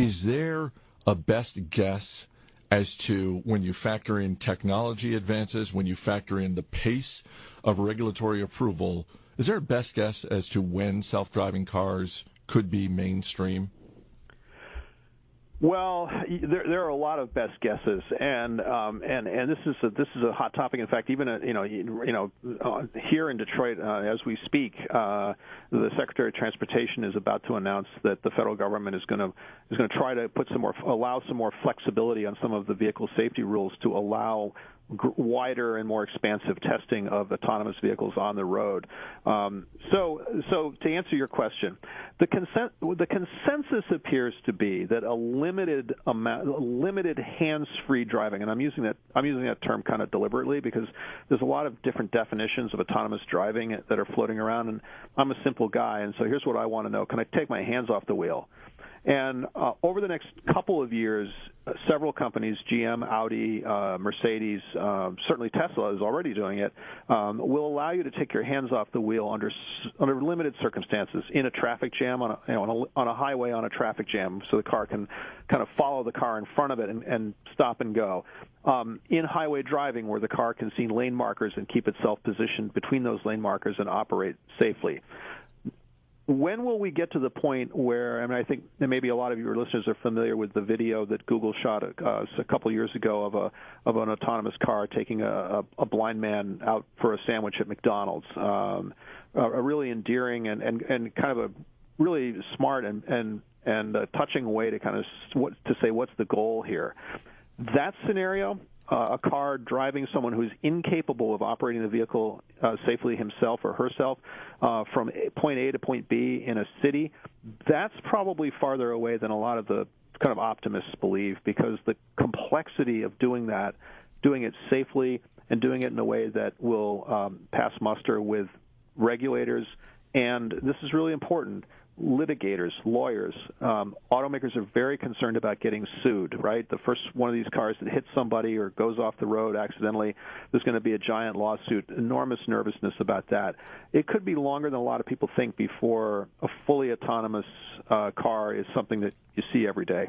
Is there a best guess as to when you factor in technology advances, when you factor in the pace of regulatory approval, is there a best guess as to when self-driving cars could be mainstream? Well, there are a lot of best guesses, and this is a hot topic. In fact, even here in Detroit, as we speak, the Secretary of Transportation is about to announce that the federal government is going to try to allow some more flexibility on some of the vehicle safety rules to allow wider and more expansive testing of autonomous vehicles on the road. So to answer your question, the consensus appears to be that a limited hands-free driving, and I'm using that term kind of deliberately because there's a lot of different definitions of autonomous driving that are floating around, and I'm a simple guy, and so here's what I want to know: can I take my hands off the wheel? And over the next couple of years, several companies, GM, Audi, Mercedes, certainly Tesla is already doing it, will allow you to take your hands off the wheel under limited circumstances, in a traffic jam, on a highway, on a traffic jam, so the car can kind of follow the car in front of it and stop and go. In highway driving, where the car can see lane markers and keep itself positioned between those lane markers and operate safely. When will we get to the point where, I think maybe a lot of your listeners are familiar with the video that Google shot a couple years ago of an autonomous car taking a blind man out for a sandwich at McDonald's. A really endearing and kind of a really smart and touching way to kind of to say what's the goal here. That scenario, a car driving someone who's incapable of operating the vehicle safely himself or herself from point A to point B in a city, that's probably farther away than a lot of the kind of optimists believe, because the complexity of doing that, doing it safely and doing it in a way that will pass muster with regulators, and this is really important, litigators, lawyers. Automakers are very concerned about getting sued, right? The first one of these cars that hits somebody or goes off the road accidentally, there's going to be a giant lawsuit, enormous nervousness about that. It could be longer than a lot of people think before a fully autonomous car is something that you see every day.